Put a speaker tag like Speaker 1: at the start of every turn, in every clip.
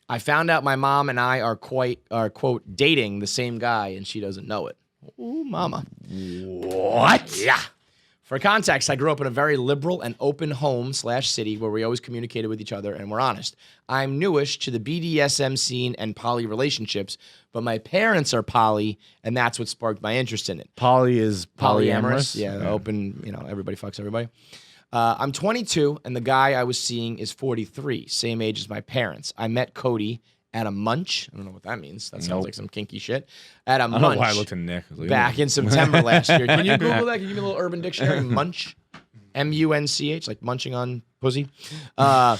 Speaker 1: I found out my mom and I are quote dating the same guy, and she doesn't know it. Ooh, mama.
Speaker 2: What?
Speaker 1: Yeah. For context, I grew up in a very liberal and open home/city where we always communicated with each other and were honest. I'm newish to the BDSM scene and poly relationships, but my parents are poly, and that's what sparked my interest in it.
Speaker 2: Poly is polyamorous?
Speaker 1: Yeah, open, everybody fucks everybody. I'm 22, and the guy I was seeing is 43, same age as my parents. I met Cody at a munch. I don't know what that means. That sounds like some kinky shit. At a munch.
Speaker 2: I don't know why I looked at Nick.
Speaker 1: Back in September last year. Can you Google that? Can you give me a little Urban Dictionary? Munch. M-U-N-C-H, like munching on pussy. I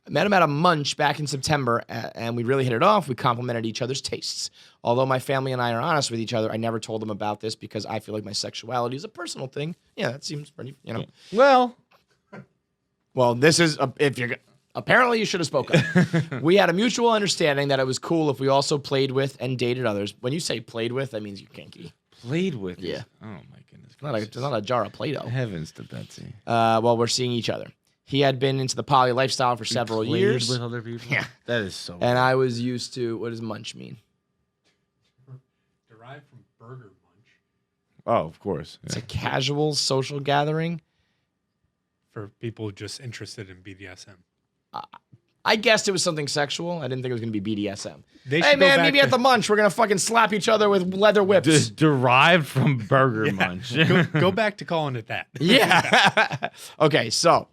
Speaker 1: met him at a munch back in September, and we really hit it off. We complimented each other's tastes. Although my family and I are honest with each other, I never told them about this because I feel like my sexuality is a personal thing. Yeah, that seems pretty, Well, this is, apparently you should have spoken. We had a mutual understanding that it was cool if we also played with and dated others. When you say played with, that means you're kinky.
Speaker 2: Played with?
Speaker 1: Yeah.
Speaker 2: Oh, my goodness.
Speaker 1: It's not a jar of Play-Doh.
Speaker 2: Heavens to Betsy.
Speaker 1: Well, we're seeing each other. He had been into the poly lifestyle for several years.
Speaker 2: With other people?
Speaker 1: Yeah.
Speaker 2: That is so weird.
Speaker 1: And I was used to, what does munch mean?
Speaker 3: Derived from burger munch.
Speaker 2: Oh, of course.
Speaker 1: It's a casual social gathering.
Speaker 3: For people just interested in BDSM.
Speaker 1: I guessed it was something sexual. I didn't think it was going to be BDSM.
Speaker 3: They
Speaker 1: Hey,
Speaker 3: should go
Speaker 1: man,
Speaker 3: back
Speaker 1: maybe
Speaker 3: to-
Speaker 1: at the munch, we're going to fucking slap each other with leather whips.
Speaker 2: Derived from burger munch.
Speaker 3: Go back to calling it that.
Speaker 1: Yeah. Okay, so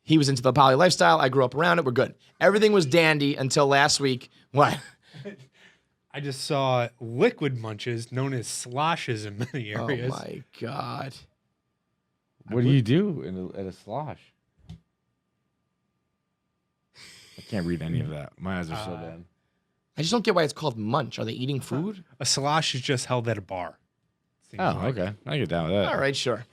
Speaker 1: he was into the poly lifestyle. I grew up around it. We're good. Everything was dandy until last week. What?
Speaker 3: I just saw liquid munches known as sloshes in many areas.
Speaker 1: Oh, my God.
Speaker 2: What do you do at a slosh? I can't read any of that. My eyes are so bad.
Speaker 1: I just don't get why it's called munch. Are they eating food?
Speaker 3: A slosh is just held at a bar. Seems
Speaker 2: Oh,
Speaker 3: like.
Speaker 2: okay. I get down with that.
Speaker 1: All right, sure.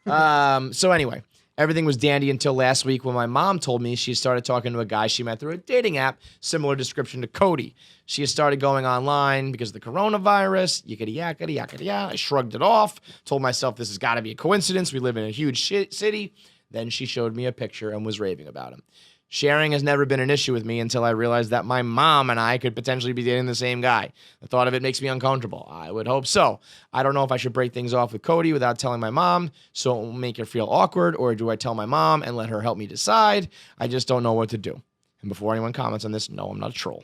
Speaker 1: So anyway, everything was dandy until last week when my mom told me she started talking to a guy she met through a dating app, similar description to Cody. She has started going online because of the coronavirus, yickety yakety yakety ya. I shrugged it off, told myself this has got to be a coincidence. We live in a huge city. Then she showed me a picture and was raving about him. Sharing has never been an issue with me until I realized that my mom and I could potentially be dating the same guy. The thought of it makes me uncomfortable. I would hope so. I don't know if I should break things off with Cody without telling my mom so it won't make her feel awkward, or do I tell my mom and let her help me decide? I just don't know what to do. And before anyone comments on this, no, I'm not a troll.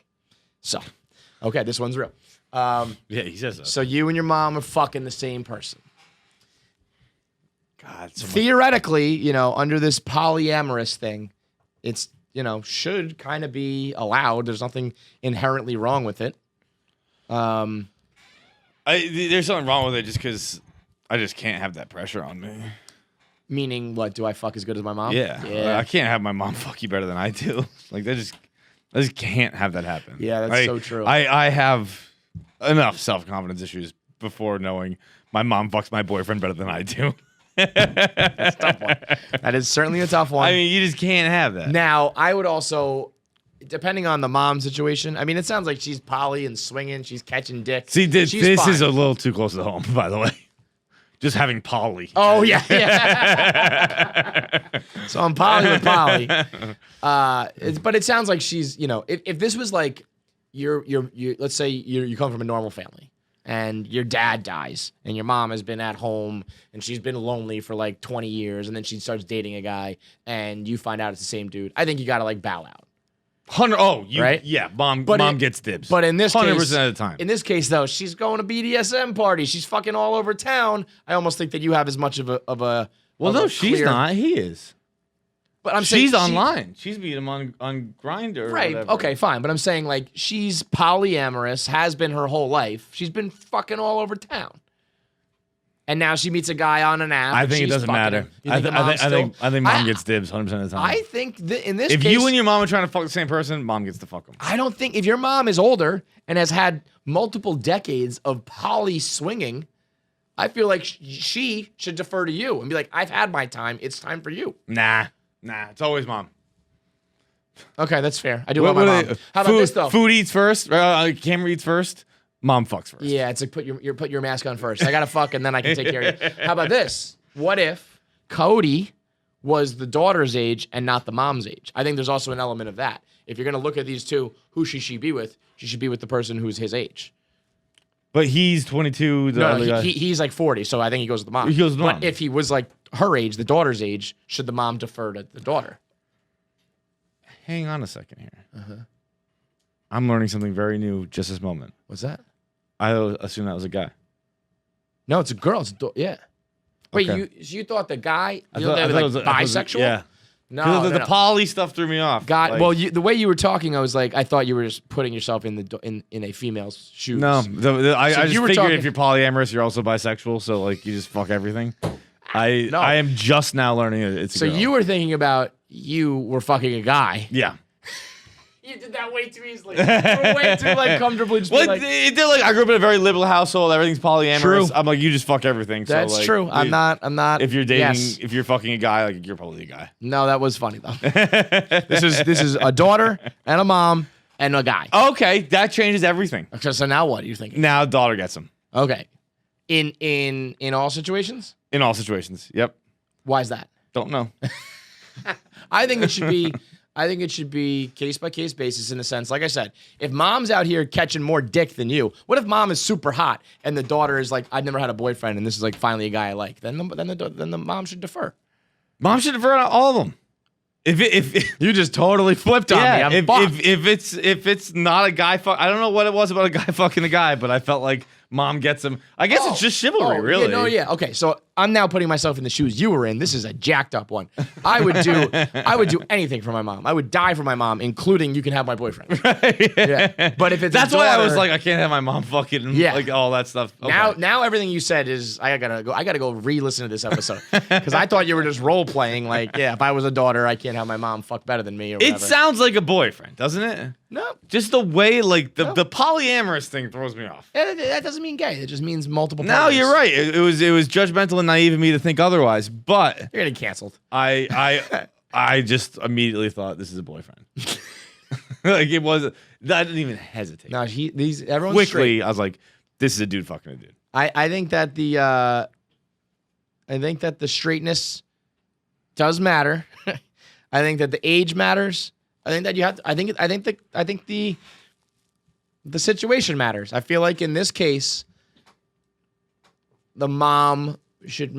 Speaker 1: So, okay, this one's real.
Speaker 2: Yeah, he says so.
Speaker 1: So you and your mom are fucking the same person.
Speaker 2: God,
Speaker 1: Theoretically, under this polyamorous thing, it's, should kind of be allowed. There's nothing inherently wrong with it.
Speaker 2: there's something wrong with it just because I just can't have that pressure on me.
Speaker 1: Meaning, what? Do I fuck as good as my mom?
Speaker 2: Yeah. I can't have my mom fuck you better than I do. Like, I just can't have that happen.
Speaker 1: Yeah, that's so true.
Speaker 2: I have enough self-confidence issues before knowing my mom fucks my boyfriend better than I do.
Speaker 1: That's a tough one. That is certainly a tough one.
Speaker 2: I mean, you just can't have that.
Speaker 1: Now, I would also, depending on the mom situation, I mean, it sounds like she's poly and swinging. She's catching dick.
Speaker 2: See, this
Speaker 1: She's fine.
Speaker 2: is a little too close to home, by the way. Just having poly.
Speaker 1: Oh, yeah. So I'm poly with poly. But it sounds like she's, if this was like, let's say you come from a normal family and your dad dies and your mom has been at home and she's been lonely for like 20 years and then she starts dating a guy and you find out it's the same dude. I think you got to like bow out.
Speaker 2: 100. Oh,
Speaker 1: right?
Speaker 2: Yeah, mom gets dibs.
Speaker 1: But in this
Speaker 2: 100%
Speaker 1: case,
Speaker 2: of the time.
Speaker 1: In this case, though, she's going to BDSM parties. She's fucking all over town. I almost think that you have as much of a.
Speaker 2: Well, no, she's
Speaker 1: clear,
Speaker 2: not. He is.
Speaker 1: But I'm saying
Speaker 2: she's online. She's meeting him on Grindr. Or
Speaker 1: right.
Speaker 2: whatever.
Speaker 1: Okay, fine. But I'm saying like she's polyamorous, has been her whole life. She's been fucking all over town. And now she meets a guy on an app.
Speaker 2: I think it doesn't matter. I think mom gets dibs 100% of the time.
Speaker 1: I think in this
Speaker 2: if
Speaker 1: case,
Speaker 2: you and your mom are trying to fuck the same person, mom gets to fuck them.
Speaker 1: I don't think if your mom is older and has had multiple decades of poly swinging, I feel like she should defer to you and be like, I've had my time. It's time for you.
Speaker 2: Nah. It's always mom.
Speaker 1: Okay, that's fair. I do love my mom. How about this though?
Speaker 2: Food eats first. Camera eats first. Mom fucks first.
Speaker 1: Yeah, it's like put your mask on first. I gotta fuck and then I can take care of you. How about this? What if Cody was the daughter's age and not the mom's age? I think there's also an element of that. if you're gonna look at these two, who should she be with? She should be with the person who's his age.
Speaker 2: But he's 22.
Speaker 1: He's like 40, so I think he goes with the mom.
Speaker 2: He goes with the
Speaker 1: but
Speaker 2: mom.
Speaker 1: if he was like her age, the daughter's age, should the mom defer to the daughter?
Speaker 2: Hang on a second here. I'm learning something very new just this moment.
Speaker 1: What's that?
Speaker 2: I assume that was a guy.
Speaker 1: No, it's a girl. Yeah. Wait,
Speaker 2: Okay.
Speaker 1: you thought the guy?
Speaker 2: I
Speaker 1: You
Speaker 2: thought-
Speaker 1: thought
Speaker 2: I
Speaker 1: they
Speaker 2: thought
Speaker 1: were
Speaker 2: it was-
Speaker 1: like
Speaker 2: I thought it was-
Speaker 1: bisexual?
Speaker 2: Yeah.
Speaker 1: No,
Speaker 2: The
Speaker 1: no.
Speaker 2: poly stuff threw me off.
Speaker 1: God,
Speaker 2: Like,
Speaker 1: well, the way you were talking, I was like, I thought you were just putting yourself in a female's shoes.
Speaker 2: no, I
Speaker 1: So
Speaker 2: just
Speaker 1: you were
Speaker 2: figured
Speaker 1: talking-
Speaker 2: if you're polyamorous, you're also bisexual. So like you just fuck everything.
Speaker 1: No.
Speaker 2: I am just now learning it's a
Speaker 1: So
Speaker 2: girl.
Speaker 1: you were thinking about you were fucking a guy.
Speaker 2: Yeah.
Speaker 1: You did that way too easily. You were way too like comfortably. Just
Speaker 2: Well,
Speaker 1: like,
Speaker 2: it did like I grew up in a very liberal household. Everything's polyamorous.
Speaker 1: True.
Speaker 2: I'm like, you just fuck everything. So,
Speaker 1: that's
Speaker 2: like,
Speaker 1: true. I'm not.
Speaker 2: If you're dating,
Speaker 1: Yes.
Speaker 2: if you're fucking a guy, like you're probably a guy.
Speaker 1: No, that was funny though. This is a daughter and a mom and a guy.
Speaker 2: Okay, that changes everything.
Speaker 1: Okay, so now what are you thinking?
Speaker 2: Now daughter gets him
Speaker 1: Okay, in all situations.
Speaker 2: in all situations. Yep.
Speaker 1: Why is that?
Speaker 2: Don't know.
Speaker 1: I think it should be. I think it should be case by case basis in a sense. Like I said, if mom's out here catching more dick than you, what if mom is super hot and the daughter is like, I've never had a boyfriend and this is like finally a guy I like? Then the mom should defer.
Speaker 2: Mom should defer on all of them. If
Speaker 1: You just totally flipped on me.
Speaker 2: yeah,
Speaker 1: I'm fucked.
Speaker 2: if it's not a guy fuck, I don't know what it was about a guy fucking a guy, but I felt like mom gets him. I guess it's just chivalry, really.
Speaker 1: Yeah. Okay, so I'm now putting myself in the shoes you were in. This is a jacked up one. I would do anything for my mom. I would die for my mom, including you can have my boyfriend. Yeah. But if it's
Speaker 2: That's
Speaker 1: a
Speaker 2: why I
Speaker 1: daughter-
Speaker 2: was like, I can't have my mom fucking
Speaker 1: Yeah.
Speaker 2: like all that stuff. Okay.
Speaker 1: Now everything you said is I gotta go re-listen to this episode because I thought you were just role playing like if I was a daughter I can't have my mom fuck better than me or whatever.
Speaker 2: It sounds like a boyfriend, doesn't it?
Speaker 1: No,
Speaker 2: Just the way like the polyamorous thing throws me off.
Speaker 1: that doesn't mean gay. It just means multiple.
Speaker 2: No,
Speaker 1: partners.
Speaker 2: you're right. It was judgmental and naive of me to think otherwise, but
Speaker 1: You're getting canceled.
Speaker 2: I just immediately thought this is a boyfriend. Like it was. I didn't even hesitate.
Speaker 1: No, everyone's
Speaker 2: Quickly,
Speaker 1: straight.
Speaker 2: I was like, this is a dude fucking a dude.
Speaker 1: I think that the straightness does matter. I think that the age matters. I think that you have to, I think the situation matters. I feel like in this case the mom should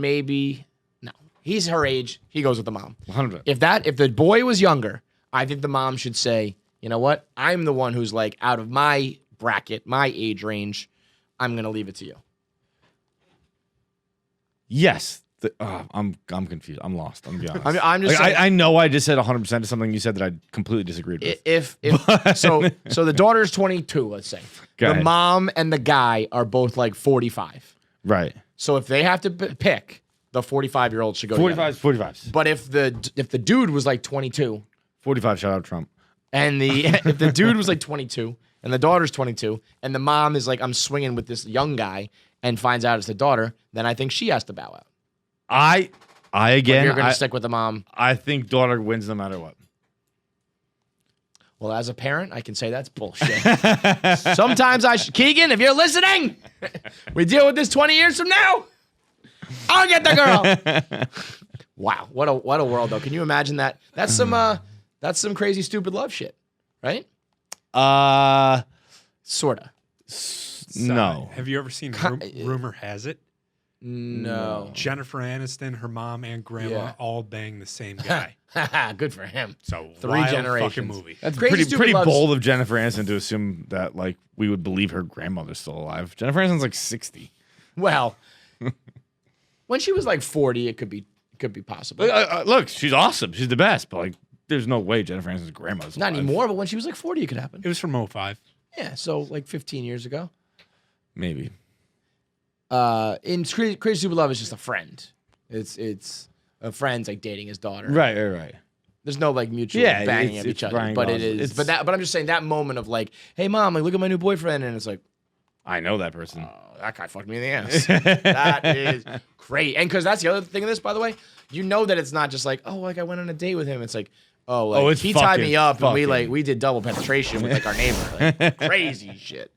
Speaker 1: he's her age, he goes with the mom.
Speaker 2: 100.
Speaker 1: If the boy was younger, I think the mom should say, you know what? I'm the one who's like out of my bracket, my age range. I'm going to leave it to you.
Speaker 2: Yes. I'm confused. I'm lost. I'm gonna be honest.
Speaker 1: I'm just saying,
Speaker 2: I know I just said 100% to something you said that I completely disagreed with.
Speaker 1: if so the daughter's 22, let's say.
Speaker 2: Go
Speaker 1: the
Speaker 2: ahead.
Speaker 1: mom and the guy are both like 45.
Speaker 2: Right.
Speaker 1: So if they have to pick, the 45-year-old should go
Speaker 2: 45s,
Speaker 1: together.
Speaker 2: 45s.
Speaker 1: But if the dude was like 22
Speaker 2: 45, shout out Trump.
Speaker 1: and if the dude was like 22 and the daughter's 22 and the mom is like, I'm swinging with this young guy and finds out it's the daughter, then I think she has to bow out.
Speaker 2: I again,
Speaker 1: You're going to stick with the mom.
Speaker 2: I think daughter wins no matter what.
Speaker 1: Well, as a parent, I can say that's bullshit. Sometimes Keegan, if you're listening, we deal with this 20 years from now. I'll get the girl. Wow, what a world though. Can you imagine that? That's some crazy stupid love shit, right? Sorta.
Speaker 2: No.
Speaker 3: Have you ever seen Rumor Has It?
Speaker 1: No.
Speaker 3: Jennifer Aniston, her mom, and grandma all bang the same guy.
Speaker 1: Good for him.
Speaker 3: So
Speaker 1: Three
Speaker 3: wild
Speaker 1: generations.
Speaker 3: fucking movie.
Speaker 2: That's
Speaker 1: Crazy Stupid
Speaker 2: pretty
Speaker 1: Love's-
Speaker 2: bold of Jennifer Aniston to assume that like we would believe her grandmother's still alive. Jennifer Aniston's like 60.
Speaker 1: Well, when she was like 40, it could be possible.
Speaker 2: Look, she's awesome. She's the best. But like, there's no way Jennifer Aniston's grandmother's
Speaker 1: Not
Speaker 2: alive.
Speaker 1: anymore, but when she was like 40, it could happen.
Speaker 3: It was from 05.
Speaker 1: Yeah, so like 15 years ago.
Speaker 2: Maybe.
Speaker 1: In Crazy Stupid Love is just a friend. It's a friend's like dating his daughter.
Speaker 2: Right.
Speaker 1: There's no like mutual
Speaker 2: Yeah,
Speaker 1: banging
Speaker 2: it's-
Speaker 1: of each
Speaker 2: it's
Speaker 1: other,
Speaker 2: Ryan
Speaker 1: but it
Speaker 2: Gosling.
Speaker 1: is.
Speaker 2: It's-
Speaker 1: But I'm just saying that moment of like, hey mom, like look at my new boyfriend, and it's like,
Speaker 2: I know that person.
Speaker 1: oh, that guy fucked me in the ass. That is great, and because that's the other thing of this, by the way, you know that it's not just like, oh, like I went on a date with him. It's like, oh, like
Speaker 2: Oh, it's
Speaker 1: he tied me
Speaker 2: fucking-
Speaker 1: up and
Speaker 2: fucking.
Speaker 1: we did double penetration with like our neighbor, like, crazy shit.